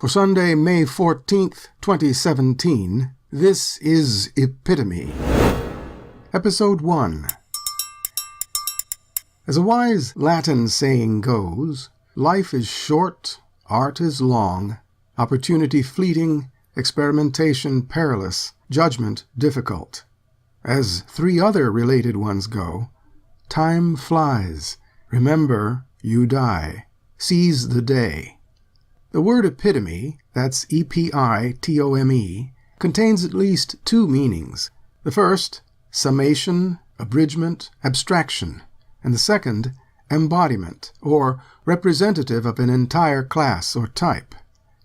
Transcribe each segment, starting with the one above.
For Sunday, May 14th, 2017, this is Epitome. Episode 1. As a wise Latin saying goes, life is short, art is long, opportunity fleeting, experimentation perilous, judgment difficult. As 3 other related ones go, time flies. Remember, you die. Seize the day. The word epitome, that's E-P-I-T-O-M-E, contains at least 2 meanings. The first, summation, abridgment, abstraction, and the second, embodiment, or representative of an entire class or type.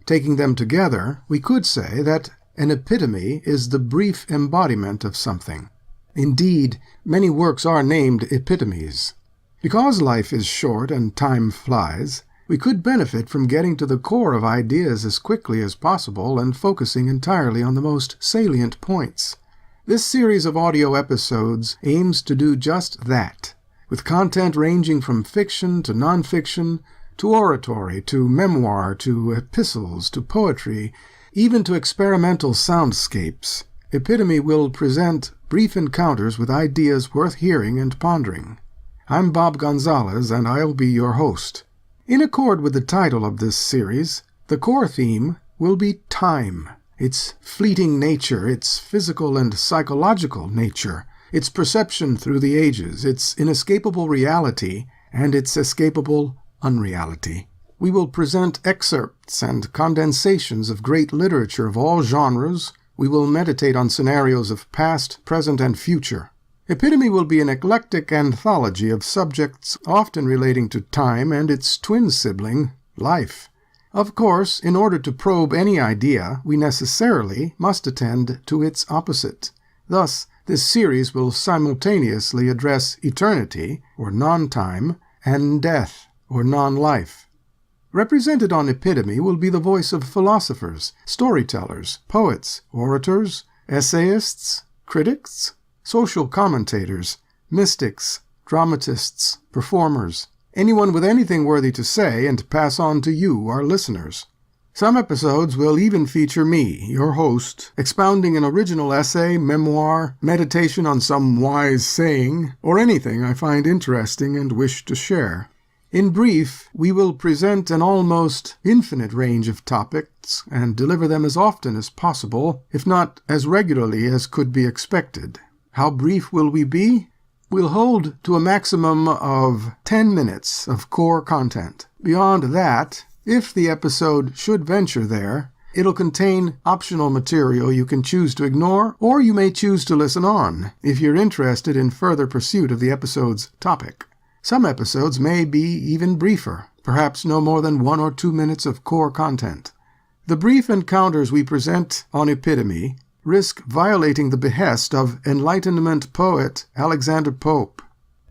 Taking them together, we could say that an epitome is the brief embodiment of something. Indeed, many works are named epitomes. Because life is short and time flies, we could benefit from getting to the core of ideas as quickly as possible and focusing entirely on the most salient points. This series of audio episodes aims to do just that, with content ranging from fiction to nonfiction, to oratory, to memoir, to epistles, to poetry, even to experimental soundscapes. Epitome will present brief encounters with ideas worth hearing and pondering. I'm Bob Gonzalez, and I'll be your host. In accord with the title of this series, the core theme will be time, its fleeting nature, its physical and psychological nature, its perception through the ages, its inescapable reality, and its escapable unreality. We will present excerpts and condensations of great literature of all genres. We will meditate on scenarios of past, present, and future. Epitome will be an eclectic anthology of subjects often relating to time and its twin sibling, life. Of course, in order to probe any idea, we necessarily must attend to its opposite. Thus, this series will simultaneously address eternity, or non-time, and death, or non-life. Represented on Epitome will be the voice of philosophers, storytellers, poets, orators, essayists, critics, social commentators, mystics, dramatists, performers, anyone with anything worthy to say and pass on to you, our listeners. Some episodes will even feature me, your host, expounding an original essay, memoir, meditation on some wise saying, or anything I find interesting and wish to share. In brief, we will present an almost infinite range of topics and deliver them as often as possible, if not as regularly as could be expected. How brief will we be? We'll hold to a maximum of 10 minutes of core content. Beyond that, if the episode should venture there, it'll contain optional material you can choose to ignore, or you may choose to listen on, if you're interested in further pursuit of the episode's topic. Some episodes may be even briefer, perhaps no more than 1 or 2 minutes of core content. The brief encounters we present on Epitome risk violating the behest of Enlightenment poet Alexander Pope.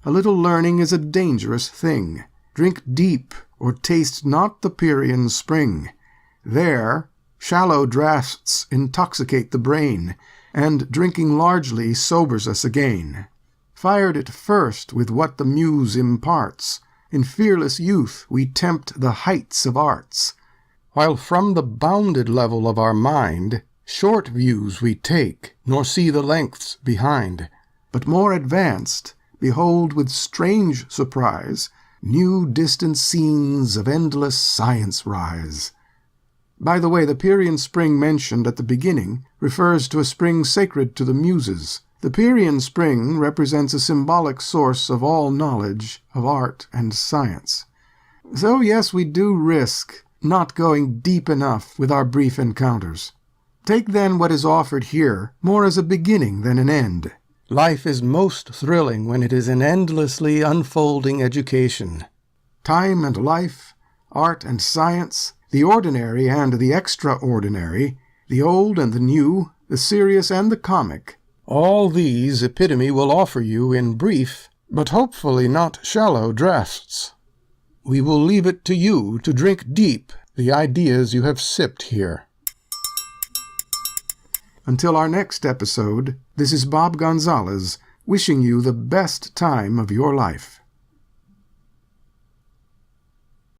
A little learning is a dangerous thing. Drink deep, or taste not the Pierian spring. There, shallow draughts intoxicate the brain, and drinking largely sobers us again. Fired at first with what the muse imparts, in fearless youth we tempt the heights of arts, while from the bounded level of our mind short views we take, nor see the lengths behind, but more advanced, behold with strange surprise, new distant scenes of endless science rise. By the way, the Pierian spring mentioned at the beginning refers to a spring sacred to the Muses. The Pierian spring represents a symbolic source of all knowledge of art and science. So yes, we do risk not going deep enough with our brief encounters. Take then what is offered here more as a beginning than an end. Life is most thrilling when it is an endlessly unfolding education. Time and life, art and science, the ordinary and the extraordinary, the old and the new, the serious and the comic, all these Epitome will offer you in brief, but hopefully not shallow draughts. We will leave it to you to drink deep the ideas you have sipped here. Until our next episode, this is Bob Gonzalez wishing you the best time of your life.